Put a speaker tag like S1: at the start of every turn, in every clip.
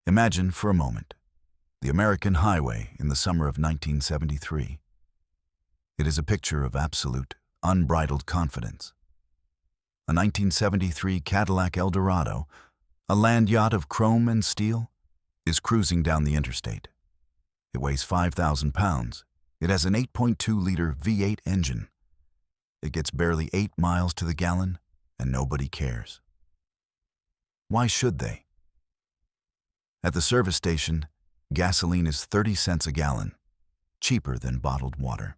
S1: Imagine for a moment the American highway in the summer of 1973. It is a picture of absolute, unbridled confidence. A 1973 Cadillac Eldorado, a land yacht of chrome and steel, is cruising down the interstate. It weighs 5,000 pounds. It has an 8.2-liter V8 engine. It gets barely 8 miles to the gallon, and nobody cares. Why should they? At the service station, gasoline is 30 cents a gallon, cheaper than bottled water.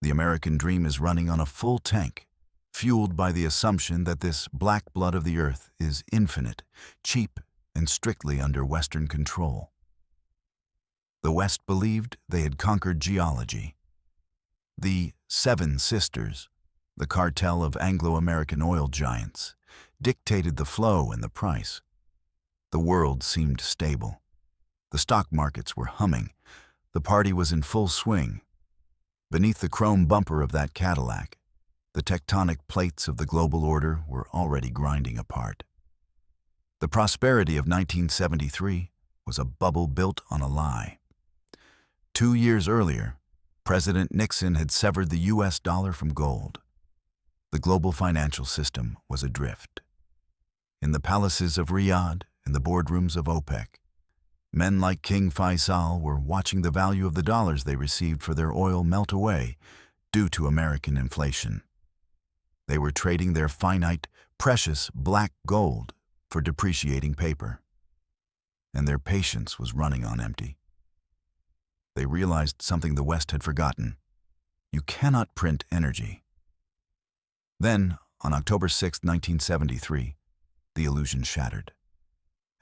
S1: The American dream is running on a full tank, fueled by the assumption that this black blood of the earth is infinite, cheap, and strictly under Western control. The West believed they had conquered geology. The Seven Sisters, the cartel of Anglo-American oil giants, dictated the flow and the price. The world seemed stable. The stock markets were humming. The party was in full swing. Beneath the chrome bumper of that Cadillac, the tectonic plates of the global order were already grinding apart. The prosperity of 1973 was a bubble built on a lie. 2 years earlier, President Nixon had severed the US dollar from gold. The global financial system was adrift. In the palaces of Riyadh and the boardrooms of OPEC, men like King Faisal were watching the value of the dollars they received for their oil melt away due to American inflation. They were trading their finite, precious black gold for depreciating paper. And their patience was running on empty. They realized something the West had forgotten. You cannot print energy. Then, on October 6, 1973, the illusion shattered.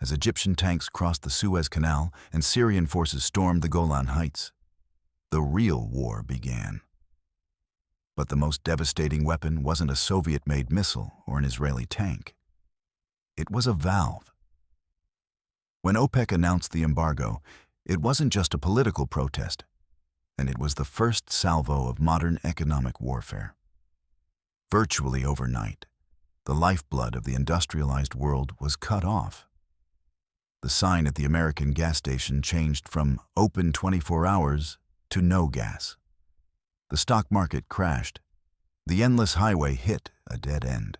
S1: As Egyptian tanks crossed the Suez Canal and Syrian forces stormed the Golan Heights, the real war began. But the most devastating weapon wasn't a Soviet-made missile or an Israeli tank. It was a valve. When OPEC announced the embargo, it wasn't just a political protest, and it was the first salvo of modern economic warfare. Virtually overnight, the lifeblood of the industrialized world was cut off. The sign at the American gas station changed from open 24 hours to no gas. The stock market crashed. The endless highway hit a dead end.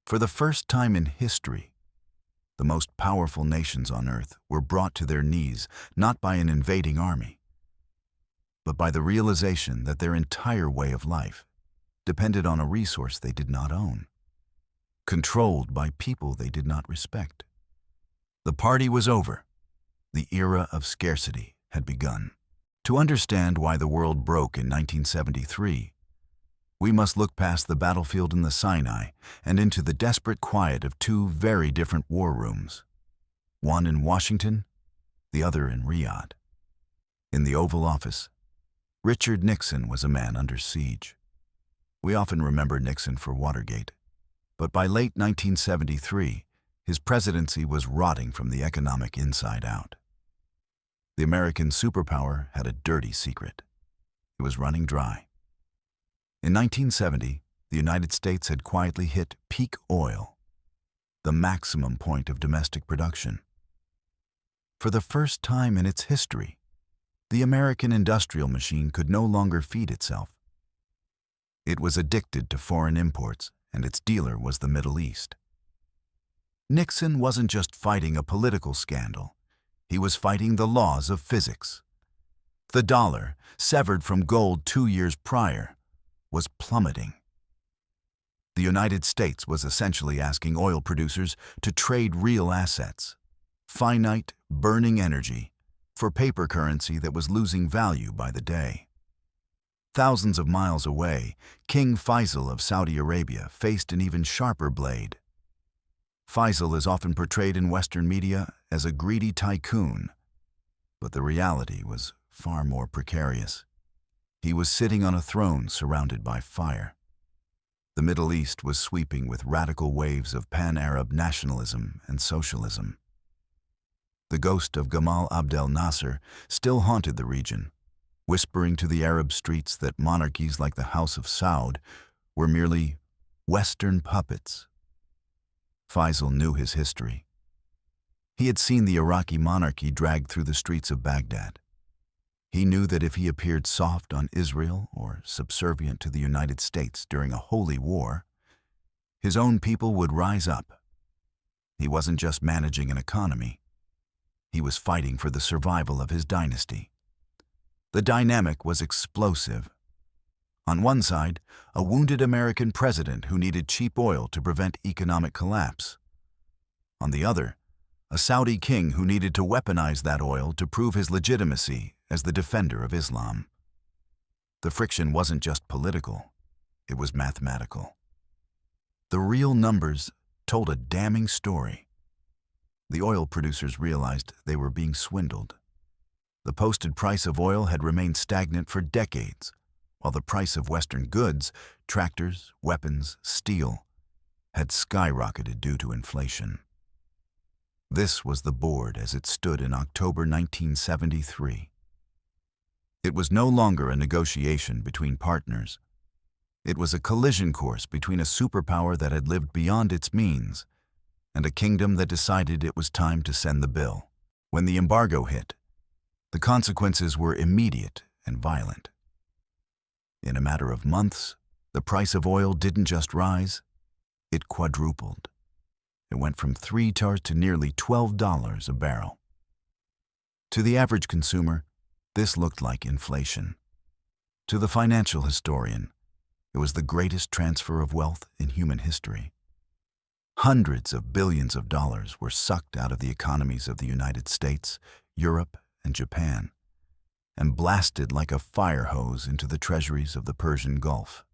S1: For the first time in history, the most powerful nations on earth were brought to their knees not by an invading army, but by the realization that their entire way of life depended on a resource they did not own, controlled by people they did not respect. The party was over. The era of scarcity had begun. To understand why the world broke in 1973, we must look past the battlefield in the Sinai and into the desperate quiet of two very different war rooms, one in Washington, the other in Riyadh. In the Oval Office, Richard Nixon was a man under siege. We often remember Nixon for Watergate, but by late 1973, his presidency was rotting from the economic inside out. The American superpower had a dirty secret. It was running dry. In 1970, the United States had quietly hit peak oil, the maximum point of domestic production. For the first time in its history, the American industrial machine could no longer feed itself. It was addicted to foreign imports, and its dealer was the Middle East. Nixon wasn't just fighting a political scandal. He was fighting the laws of physics. The dollar, severed from gold 2 years prior, was plummeting. The United States was essentially asking oil producers to trade real assets, finite, burning energy, for paper currency that was losing value by the day. Thousands of miles away, King Faisal of Saudi Arabia faced an even sharper blade. Faisal is often portrayed in Western media as a greedy tycoon, but the reality was far more precarious. He was sitting on a throne surrounded by fire. The Middle East was sweeping with radical waves of pan-Arab nationalism and socialism. The ghost of Gamal Abdel Nasser still haunted the region, whispering to the Arab streets that monarchies like the House of Saud were merely Western puppets. Faisal knew his history. He had seen the Iraqi monarchy dragged through the streets of Baghdad. He knew that if he appeared soft on Israel or subservient to the United States during a holy war, his own people would rise up. He wasn't just managing an economy. He was fighting for the survival of his dynasty. The dynamic was explosive. On one side, a wounded American president who needed cheap oil to prevent economic collapse. On the other, a Saudi king who needed to weaponize that oil to prove his legitimacy as the defender of Islam. The friction wasn't just political, it was mathematical. The real numbers told a damning story. The oil producers realized they were being swindled. The posted price of oil had remained stagnant for decades, while the price of Western goods, tractors, weapons, steel, had skyrocketed due to inflation. This was the board as it stood in October 1973. It was no longer a negotiation between partners. It was a collision course between a superpower that had lived beyond its means and a kingdom that decided it was time to send the bill. When the embargo hit, the consequences were immediate and violent. In a matter of months, the price of oil didn't just rise, it quadrupled. It went from $3 to nearly $12 a barrel. To the average consumer, this looked like inflation. To the financial historian, it was the greatest transfer of wealth in human history. Hundreds of billions of dollars were sucked out of the economies of the United States, Europe, and Japan, and blasted like a fire hose into the treasuries of the Persian Gulf.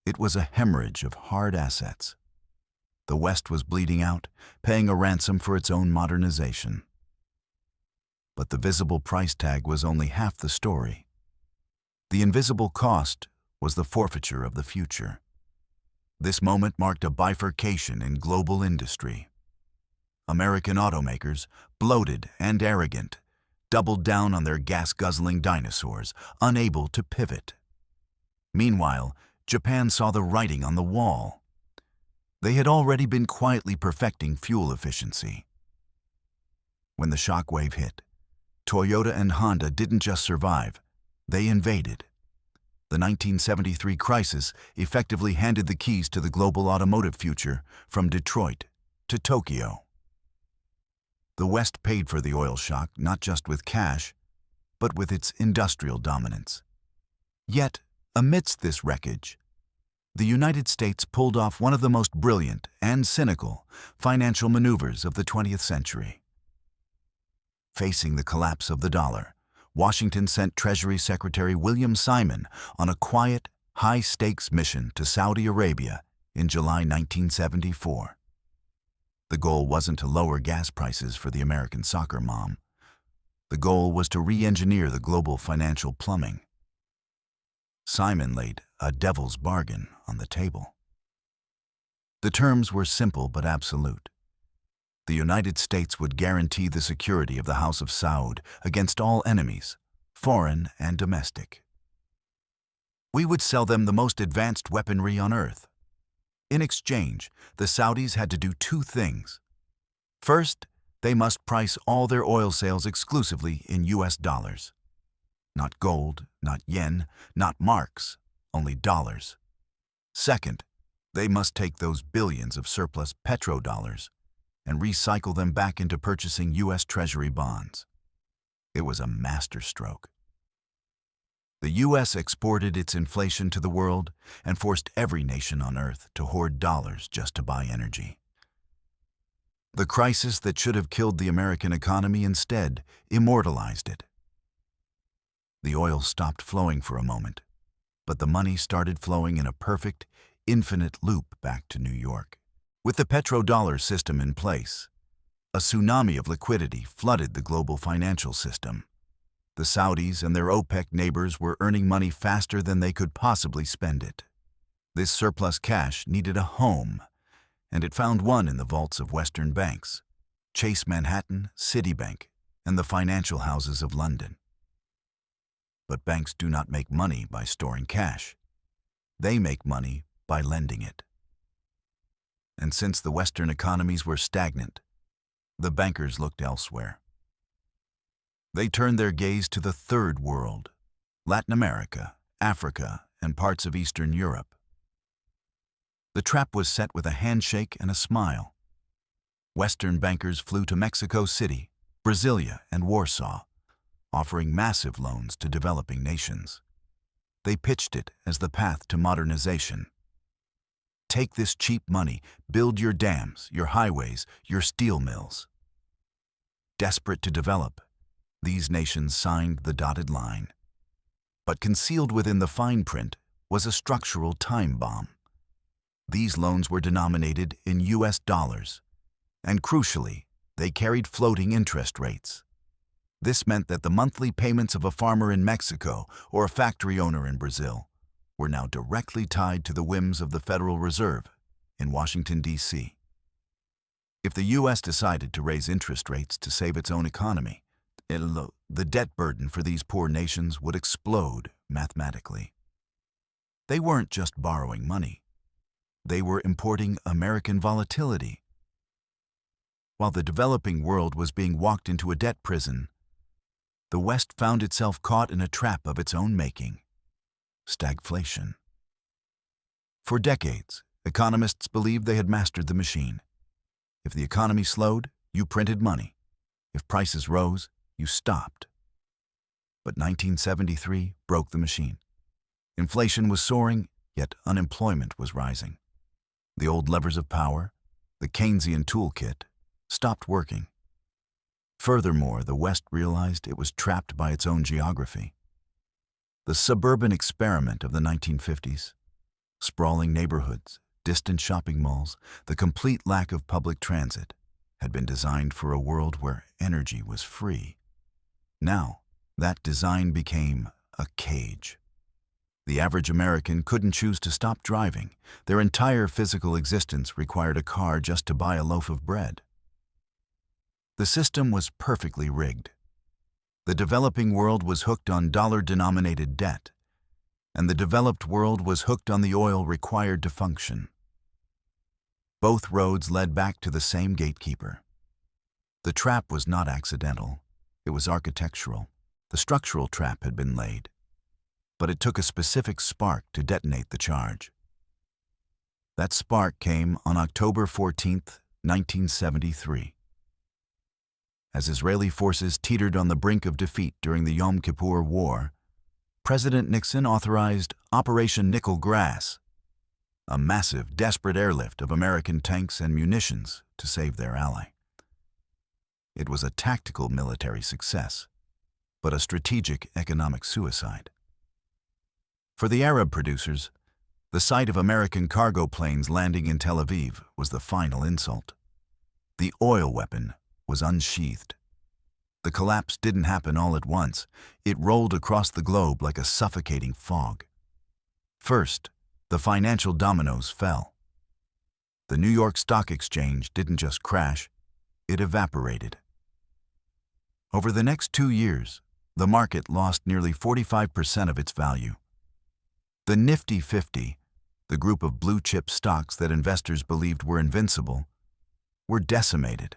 S1: It was a hemorrhage of hard assets. The West was bleeding out, paying a ransom for its own modernization. But the visible price tag was only half the story. The invisible cost was the forfeiture of the future. This moment marked a bifurcation in global industry. American automakers, bloated and arrogant, doubled down on their gas-guzzling dinosaurs, unable to pivot. Meanwhile, Japan saw the writing on the wall. They had already been quietly perfecting fuel efficiency. When the shockwave hit, Toyota and Honda didn't just survive, they invaded. The 1973 crisis effectively handed the keys to the global automotive future from Detroit to Tokyo. The West paid for the oil shock not just with cash, but with its industrial dominance. Yet, amidst this wreckage, the United States pulled off one of the most brilliant and cynical financial maneuvers of the 20th century. Facing the collapse of the dollar, Washington sent Treasury Secretary William Simon on a quiet, high-stakes mission to Saudi Arabia in July 1974. The goal wasn't to lower gas prices for the American soccer mom. The goal was to re-engineer the global financial plumbing. Simon laid a devil's bargain on the table. The terms were simple but absolute. The United States would guarantee the security of the House of Saud against all enemies, foreign and domestic. We would sell them the most advanced weaponry on Earth. In exchange, the Saudis had to do two things. First, they must price all their oil sales exclusively in US dollars. Not gold, not yen, not marks, only dollars. Second, they must take those billions of surplus petrodollars and recycle them back into purchasing U.S. Treasury bonds. It was a masterstroke. The U.S. exported its inflation to the world and forced every nation on Earth to hoard dollars just to buy energy. The crisis that should have killed the American economy instead immortalized it. The oil stopped flowing for a moment, but the money started flowing in a perfect, infinite loop back to New York. With the petrodollar system in place, a tsunami of liquidity flooded the global financial system. The Saudis and their OPEC neighbors were earning money faster than they could possibly spend it. This surplus cash needed a home, and it found one in the vaults of Western banks, Chase Manhattan, Citibank, and the financial houses of London. But banks do not make money by storing cash. They make money by lending it. And since the Western economies were stagnant, the bankers looked elsewhere. They turned their gaze to the Third World, Latin America, Africa, and parts of Eastern Europe. The trap was set with a handshake and a smile. Western bankers flew to Mexico City, Brasilia, and Warsaw, offering massive loans to developing nations. They pitched it as the path to modernization. Take this cheap money, build your dams, your highways, your steel mills. Desperate to develop, these nations signed the dotted line. But concealed within the fine print was a structural time bomb. These loans were denominated in US dollars, and crucially, they carried floating interest rates. This meant that the monthly payments of a farmer in Mexico or a factory owner in Brazil were now directly tied to the whims of the Federal Reserve in Washington, D.C. If the U.S. decided to raise interest rates to save its own economy, the debt burden for these poor nations would explode mathematically. They weren't just borrowing money. They were importing American volatility. While the developing world was being walked into a debt prison, the West found itself caught in a trap of its own making: stagflation. For decades, economists believed they had mastered the machine. If the economy slowed, you printed money. If prices rose, you stopped. But 1973 broke the machine. Inflation was soaring, yet unemployment was rising. The old levers of power, the Keynesian toolkit, stopped working. Furthermore, the West realized it was trapped by its own geography. The suburban experiment of the 1950s, sprawling neighborhoods, distant shopping malls, the complete lack of public transit, had been designed for a world where energy was free. Now, that design became a cage. The average American couldn't choose to stop driving. Their entire physical existence required a car just to buy a loaf of bread. The system was perfectly rigged. The developing world was hooked on dollar-denominated debt, and the developed world was hooked on the oil required to function. Both roads led back to the same gatekeeper. The trap was not accidental. It was architectural. The structural trap had been laid. But it took a specific spark to detonate the charge. That spark came on October 14, 1973. As Israeli forces teetered on the brink of defeat during the Yom Kippur War, President Nixon authorized Operation Nickel Grass, a massive, desperate airlift of American tanks and munitions to save their ally. It was a tactical military success, but a strategic economic suicide. For the Arab producers, the sight of American cargo planes landing in Tel Aviv was the final insult. The oil weapon was unsheathed. The collapse didn't happen all at once. It rolled across the globe like a suffocating fog. First, the financial dominoes fell. The New York Stock Exchange didn't just crash, it evaporated. Over the next 2 years, the market lost nearly 45% of its value. The Nifty 50, the group of blue-chip stocks that investors believed were invincible, were decimated.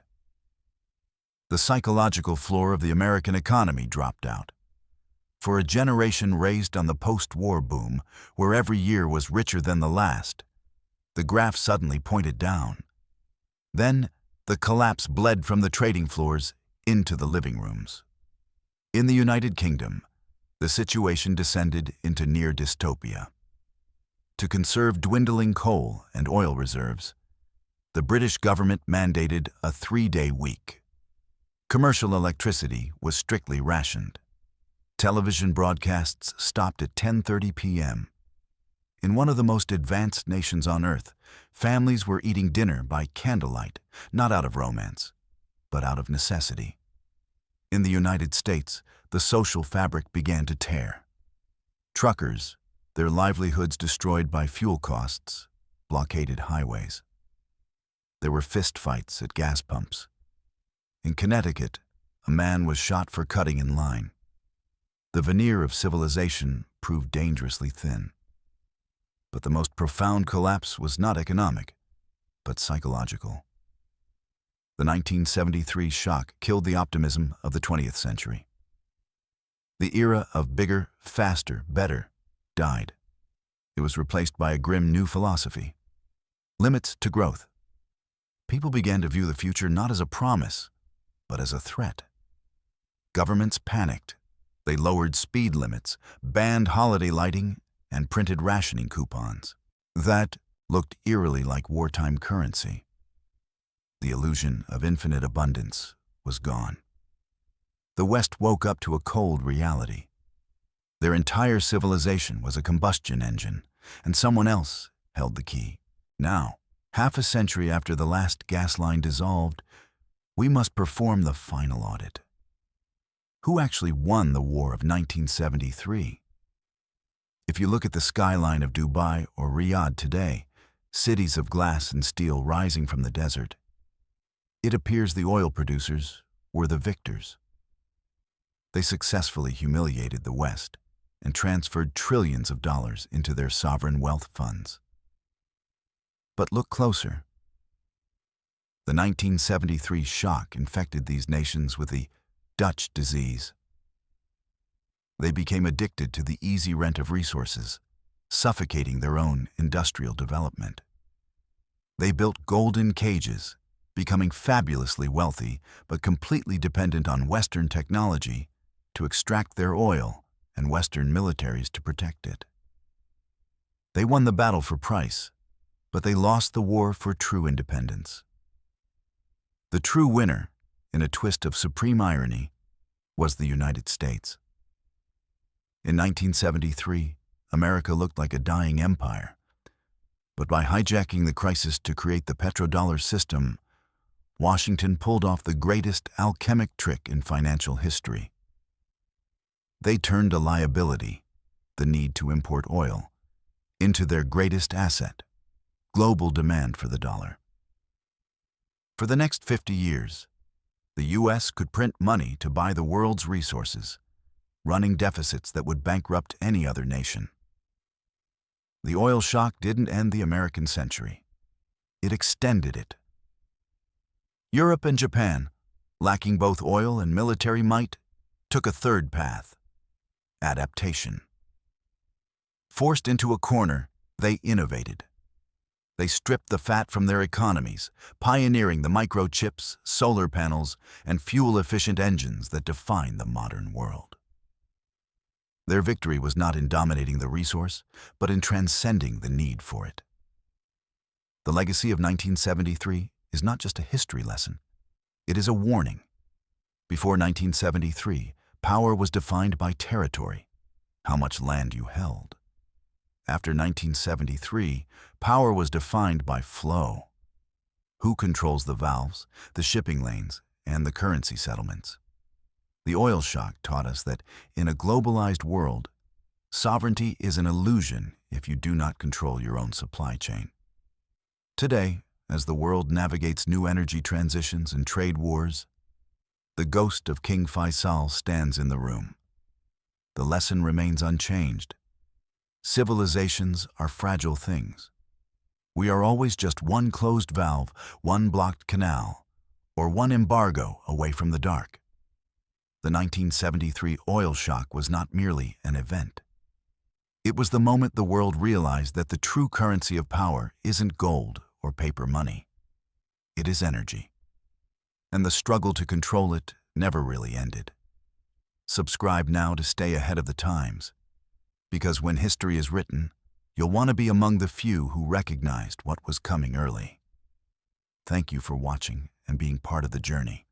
S1: The psychological floor of the American economy dropped out. For a generation raised on the post-war boom, where every year was richer than the last, the graph suddenly pointed down. Then, the collapse bled from the trading floors into the living rooms. In the United Kingdom, the situation descended into near dystopia. To conserve dwindling coal and oil reserves, the British government mandated a 3-day week. Commercial electricity was strictly rationed. Television broadcasts stopped at 10:30 p.m. In one of the most advanced nations on Earth, families were eating dinner by candlelight, not out of romance, but out of necessity. In the United States, the social fabric began to tear. Truckers, their livelihoods destroyed by fuel costs, blockaded highways. There were fistfights at gas pumps. In Connecticut, a man was shot for cutting in line. The veneer of civilization proved dangerously thin. But the most profound collapse was not economic, but psychological. The 1973 shock killed the optimism of the 20th century. The era of bigger, faster, better died. It was replaced by a grim new philosophy: limits to growth. People began to view the future not as a promise, but as a threat. Governments panicked. They lowered speed limits, banned holiday lighting, and printed rationing coupons. That looked eerily like wartime currency. The illusion of infinite abundance was gone. The West woke up to a cold reality. Their entire civilization was a combustion engine, and someone else held the key. Now, half a century after the last gas line dissolved, we must perform the final audit. Who actually won the war of 1973? If you look at the skyline of Dubai or Riyadh today, cities of glass and steel rising from the desert, it appears the oil producers were the victors. They successfully humiliated the West and transferred trillions of dollars into their sovereign wealth funds. But look closer. The 1973 shock infected these nations with the Dutch disease. They became addicted to the easy rent of resources, suffocating their own industrial development. They built golden cages, becoming fabulously wealthy but completely dependent on Western technology to extract their oil and Western militaries to protect it. They won the battle for price, but they lost the war for true independence. The true winner, in a twist of supreme irony, was the United States. In 1973, America looked like a dying empire, but by hijacking the crisis to create the petrodollar system, Washington pulled off the greatest alchemic trick in financial history. They turned a liability, the need to import oil, into their greatest asset, global demand for the dollar. For the next 50 years, the U.S. could print money to buy the world's resources, running deficits that would bankrupt any other nation. The oil shock didn't end the American century. It extended it. Europe and Japan, lacking both oil and military might, took a third path: adaptation. Forced into a corner, they innovated. They stripped the fat from their economies, pioneering the microchips, solar panels, and fuel-efficient engines that define the modern world. Their victory was not in dominating the resource, but in transcending the need for it. The legacy of 1973 is not just a history lesson. It is a warning. Before 1973, power was defined by territory, how much land you held. After 1973, power was defined by flow. Who controls the valves, the shipping lanes, and the currency settlements? The oil shock taught us that in a globalized world, sovereignty is an illusion if you do not control your own supply chain. Today, as the world navigates new energy transitions and trade wars, the ghost of King Faisal stands in the room. The lesson remains unchanged. Civilizations are fragile things. We are always just one closed valve, one blocked canal, or one embargo away from the dark. The 1973 oil shock was not merely an event. It was the moment the world realized that the true currency of power isn't gold or paper money. It is energy. And the struggle to control it never really ended. Subscribe now to stay ahead of the times, because when history is written, you'll want to be among the few who recognized what was coming early. Thank you for watching and being part of the journey.